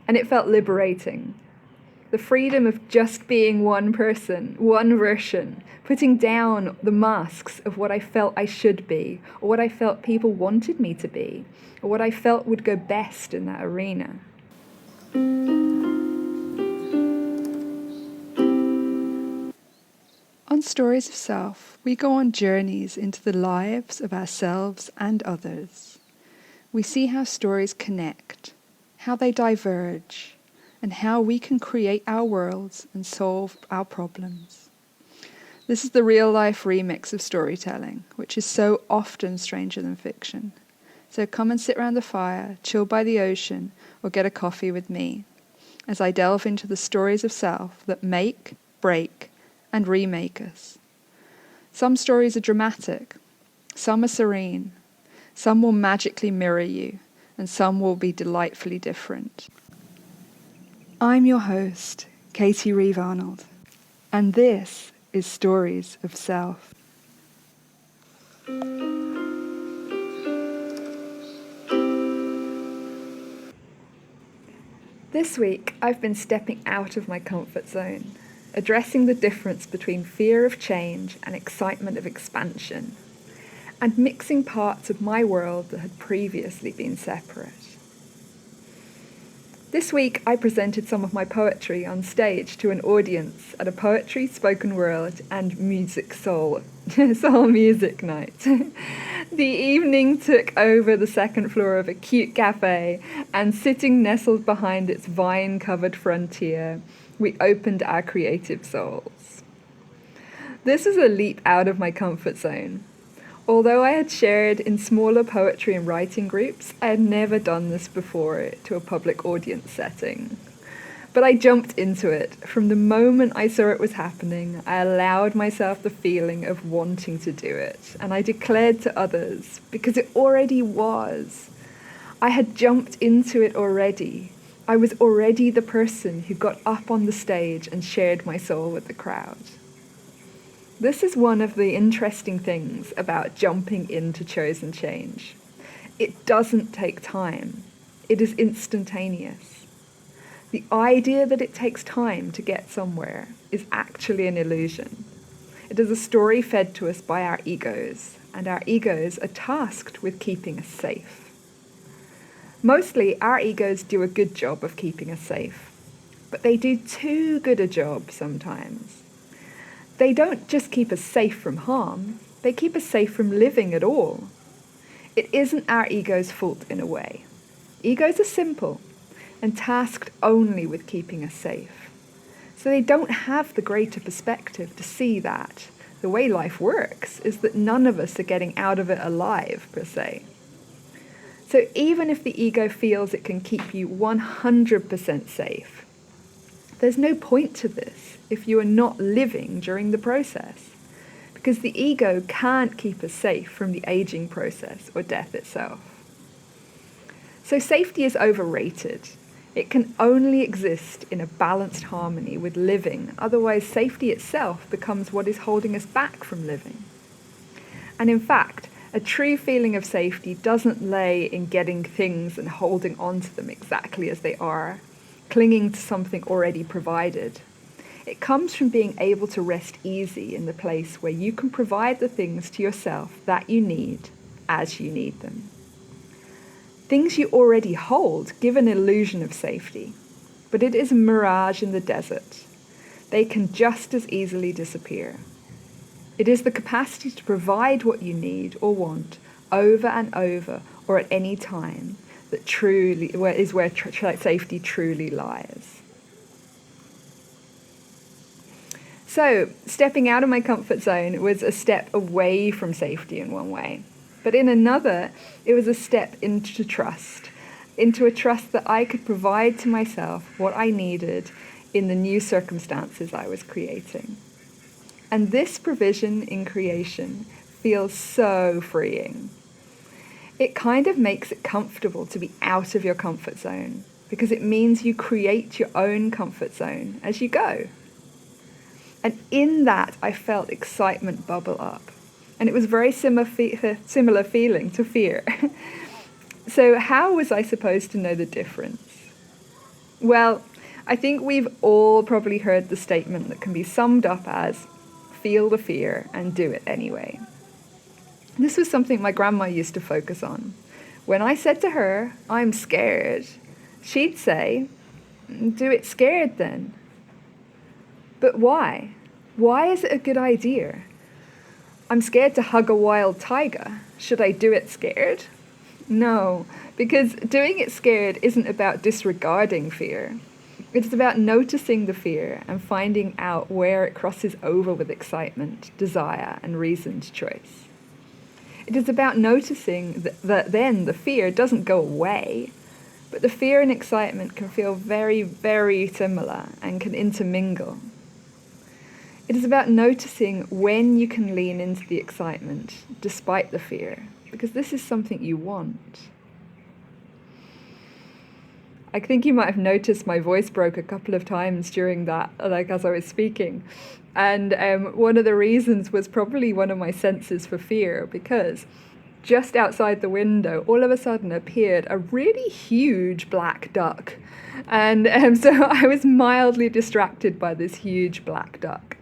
And it felt liberating. The freedom of just being one person, one version, putting down the masks of what I felt I should be, or what I felt people wanted me to be, or what I felt would go best in that arena. On Stories of Self, we go on journeys into the lives of ourselves and others. We see how stories connect, how they diverge, and how we can create our worlds and solve our problems. This is the real-life remix of storytelling, which is so often stranger than fiction. So come and sit around the fire, chill by the ocean, or get a coffee with me, as I delve into the stories of self that make, break, and remake us. Some stories are dramatic, some are serene, some will magically mirror you, and some will be delightfully different. I'm your host, Katie Reeve-Arnold, and this is Stories of Self. This week, I've been stepping out of my comfort zone, addressing the difference between fear of change and excitement of expansion, and mixing parts of my world that had previously been separate. This week, I presented some of my poetry on stage to an audience at a poetry, spoken word, and soul music night. The evening took over the second floor of a cute cafe, and sitting nestled behind its vine-covered frontier, we opened our creative souls. This is a leap out of my comfort zone. Although I had shared in smaller poetry and writing groups, I had never done this before to a public audience setting. But I jumped into it. From the moment I saw it was happening, I allowed myself the feeling of wanting to do it. And I declared to others, because it already was. I had jumped into it already. I was already the person who got up on the stage and shared my soul with the crowd. This is one of the interesting things about jumping into chosen change. It doesn't take time. It is instantaneous. The idea that it takes time to get somewhere is actually an illusion. It is a story fed to us by our egos, and our egos are tasked with keeping us safe. Mostly, our egos do a good job of keeping us safe, but they do too good a job sometimes. They don't just keep us safe from harm, they keep us safe from living at all. It isn't our ego's fault in a way. Egos are simple and tasked only with keeping us safe. So they don't have the greater perspective to see that the way life works is that none of us are getting out of it alive, per se. So even if the ego feels it can keep you 100% safe, there's no point to this if you are not living during the process, because the ego can't keep us safe from the aging process or death itself. So safety is overrated. It can only exist in a balanced harmony with living, otherwise safety itself becomes what is holding us back from living. And in fact, a true feeling of safety doesn't lay in getting things and holding on to them exactly as they are, clinging to something already provided. It comes from being able to rest easy in the place where you can provide the things to yourself that you need as you need them. Things you already hold give an illusion of safety, but it is a mirage in the desert. They can just as easily disappear. It is the capacity to provide what you need or want over and over or at any time that where safety truly lies. So, stepping out of my comfort zone was a step away from safety in one way. But in another, it was a step into trust, into a trust that I could provide to myself what I needed in the new circumstances I was creating. And this provision in creation feels so freeing. It kind of makes it comfortable to be out of your comfort zone, because it means you create your own comfort zone as you go. And in that, I felt excitement bubble up. And it was very similar feeling to fear. So how was I supposed to know the difference? Well, I think we've all probably heard the statement that can be summed up as feel the fear and do it anyway. This was something my grandma used to focus on. When I said to her, I'm scared, she'd say, do it scared then. But why? Why is it a good idea? I'm scared to hug a wild tiger. Should I do it scared? No, because doing it scared isn't about disregarding fear. It's about noticing the fear and finding out where it crosses over with excitement, desire, and reasoned choice. It is about noticing that then the fear doesn't go away, but the fear and excitement can feel very, very similar and can intermingle. It is about noticing when you can lean into the excitement despite the fear, because this is something you want. I think you might have noticed my voice broke a couple of times during that, like as I was speaking. And one of the reasons was probably one of my senses for fear, because just outside the window, all of a sudden appeared a really huge black duck. And so I was mildly distracted by this huge black duck.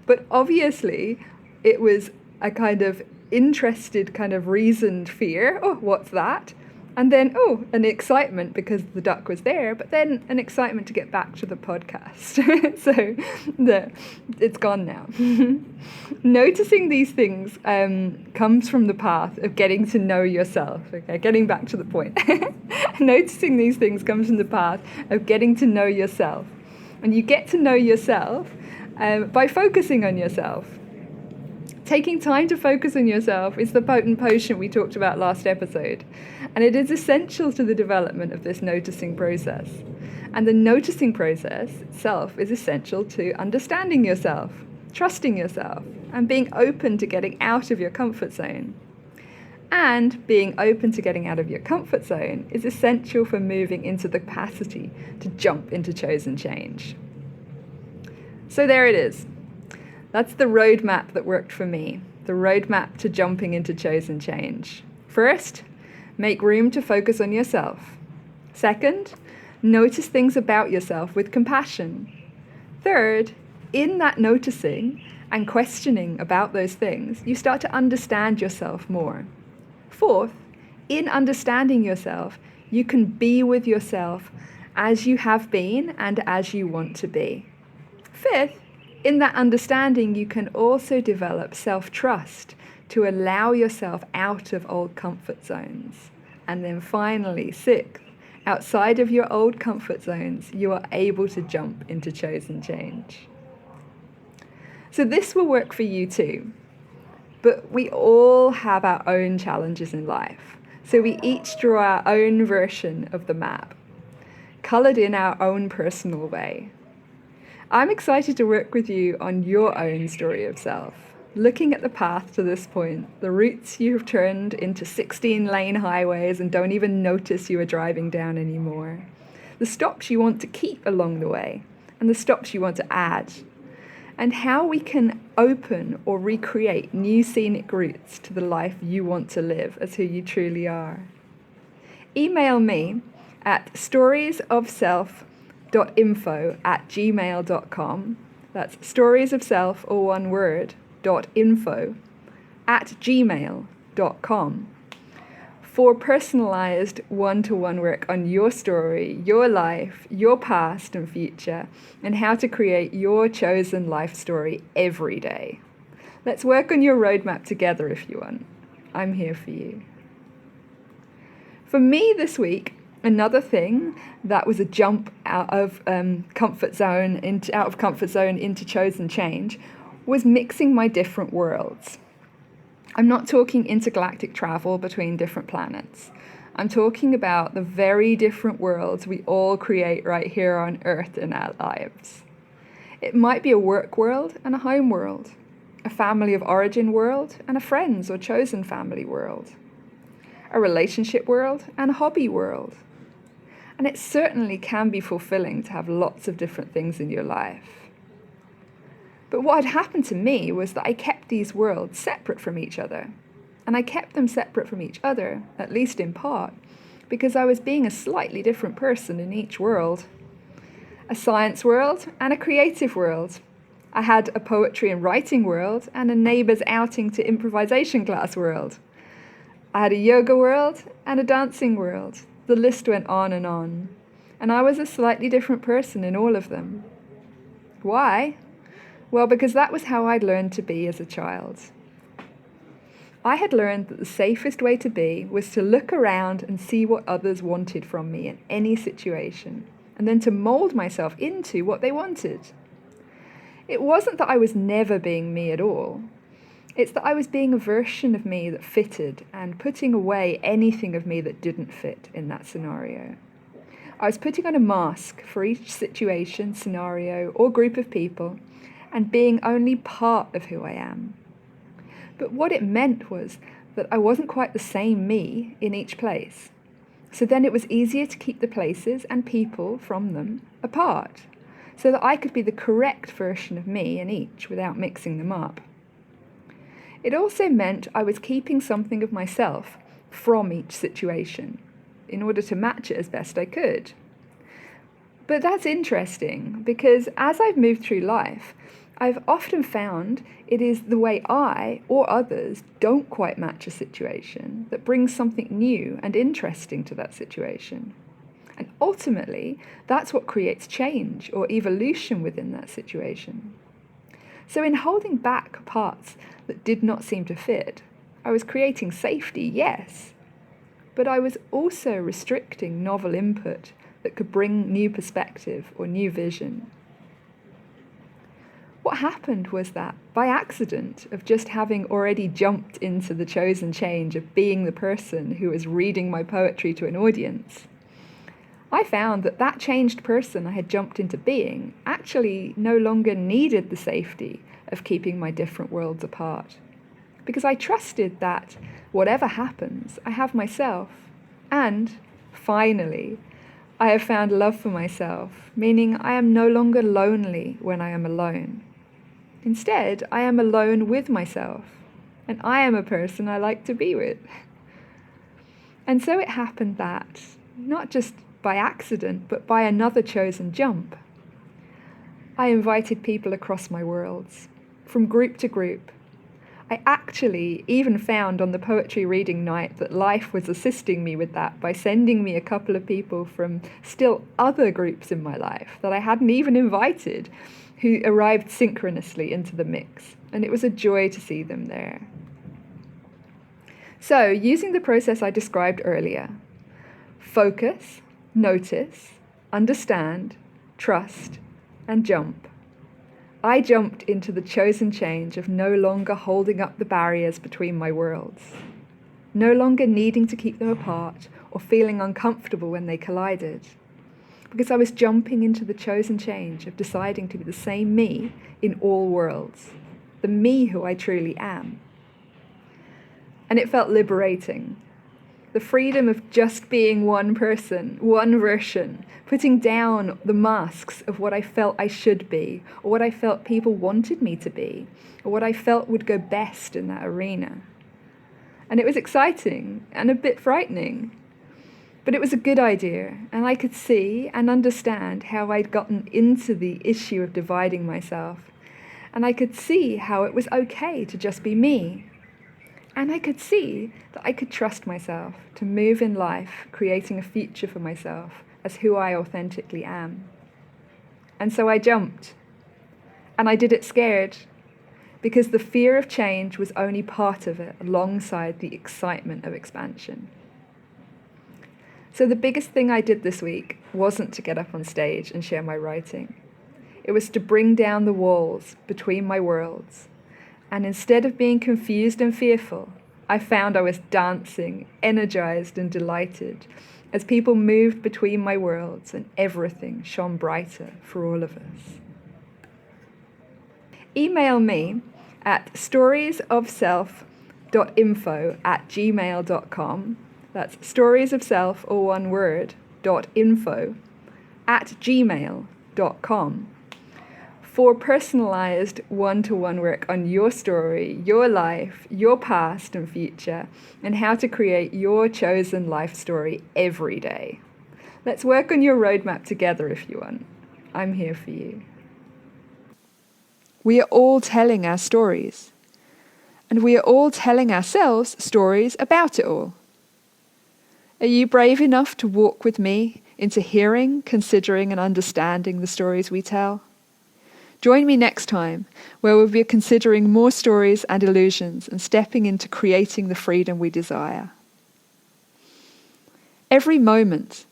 But obviously, it was a kind of interested, kind of reasoned fear. Oh, what's that? And then, an excitement because the duck was there, but then an excitement to get back to the podcast. So it's gone now. Noticing these things comes from the path of getting to know yourself. Okay, getting back to the point. Noticing these things comes from the path of getting to know yourself. And you get to know yourself by focusing on yourself. Taking time to focus on yourself is the potent potion we talked about last episode, and it is essential to the development of this noticing process. And the noticing process itself is essential to understanding yourself, trusting yourself, and being open to getting out of your comfort zone. And being open to getting out of your comfort zone is essential for moving into the capacity to jump into chosen change. So there it is. That's the roadmap that worked for me, the roadmap to jumping into chosen change. First, make room to focus on yourself. Second, notice things about yourself with compassion. Third, in that noticing and questioning about those things, you start to understand yourself more. Fourth, in understanding yourself, you can be with yourself as you have been and as you want to be. Fifth, in that understanding, you can also develop self-trust to allow yourself out of old comfort zones. And then finally, sixth, outside of your old comfort zones, you are able to jump into chosen change. So this will work for you too. But we all have our own challenges in life. So we each draw our own version of the map, colored in our own personal way. I'm excited to work with you on your own story of self, looking at the path to this point, the routes you have turned into 16-lane highways and don't even notice you are driving down anymore, the stops you want to keep along the way, and the stops you want to add, and how we can open or recreate new scenic routes to the life you want to live as who you truly are. Email me at storiesofself.info@gmail.com. That's storiesofself, all one word, .info@gmail.com for personalized one-to-one work on your story, your life, your past and future, and how to create your chosen life story every day. Let's work on your roadmap together if you want. I'm here for you. For me this week, another thing that was a jump out of comfort zone into chosen change was mixing my different worlds. I'm not talking intergalactic travel between different planets. I'm talking about the very different worlds we all create right here on Earth in our lives. It might be a work world and a home world, a family of origin world and a friends or chosen family world, a relationship world and a hobby world. And it certainly can be fulfilling to have lots of different things in your life. But what had happened to me was that I kept these worlds separate from each other. And I kept them separate from each other, at least in part, because I was being a slightly different person in each world. a science world and a creative world. I had a poetry and writing world and a neighbour's outing to improvisation class world. I had a yoga world and a dancing world. The list went on. And I was a slightly different person in all of them. Why? Well, because that was how I'd learned to be as a child. I had learned that the safest way to be was to look around and see what others wanted from me in any situation, and then to mould myself into what they wanted. It wasn't that I was never being me at all. It's that I was being a version of me that fitted and putting away anything of me that didn't fit in that scenario. I was putting on a mask for each situation, scenario, or group of people, and being only part of who I am. But what it meant was that I wasn't quite the same me in each place. So then it was easier to keep the places and people from them apart, so that I could be the correct version of me in each without mixing them up. It also meant I was keeping something of myself from each situation in order to match it as best I could. But that's interesting because as I've moved through life, I've often found it is the way I or others don't quite match a situation that brings something new and interesting to that situation. And ultimately, that's what creates change or evolution within that situation. So in holding back parts that did not seem to fit, I was creating safety, yes, but I was also restricting novel input that could bring new perspective or new vision. What happened was that, by accident of just having already jumped into the chosen change of being the person who was reading my poetry to an audience, I found that that changed person I had jumped into being actually no longer needed the safety of keeping my different worlds apart. Because I trusted that, whatever happens, I have myself. And, finally, I have found love for myself, meaning I am no longer lonely when I am alone. Instead, I am alone with myself, and I am a person I like to be with. And so it happened that, not just by accident, but by another chosen jump, I invited people across my worlds, from group to group. I actually even found on the poetry reading night that life was assisting me with that by sending me a couple of people from still other groups in my life that I hadn't even invited, who arrived synchronously into the mix, and it was a joy to see them there. So, using the process I described earlier, focus, notice, understand, trust, and jump. I jumped into the chosen change of no longer holding up the barriers between my worlds, no longer needing to keep them apart or feeling uncomfortable when they collided, because I was jumping into the chosen change of deciding to be the same me in all worlds, the me who I truly am. And it felt liberating. The freedom of just being one person, one version, putting down the masks of what I felt I should be, or what I felt people wanted me to be, or what I felt would go best in that arena. And it was exciting and a bit frightening. But it was a good idea, and I could see and understand how I'd gotten into the issue of dividing myself. And I could see how it was okay to just be me. And I could see that I could trust myself to move in life, creating a future for myself as who I authentically am. And so I jumped. And I did it scared, because the fear of change was only part of it, alongside the excitement of expansion. So the biggest thing I did this week wasn't to get up on stage and share my writing. It was to bring down the walls between my worlds. And instead of being confused and fearful, I found I was dancing, energized and delighted as people moved between my worlds and everything shone brighter for all of us. Email me at storiesofself.info@gmail.com. That's storiesofself, or one word, .info@gmail.com. for personalized one-to-one work on your story, your life, your past and future, and how to create your chosen life story every day. Let's work on your roadmap together if you want. I'm here for you. We are all telling our stories, and we are all telling ourselves stories about it all. Are you brave enough to walk with me into hearing, considering, and understanding the stories we tell? Join me next time, where we'll be considering more stories and illusions and stepping into creating the freedom we desire. Every moment,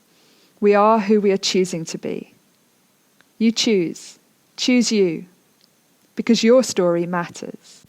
we are who we are choosing to be. You choose. Choose you, because your story matters.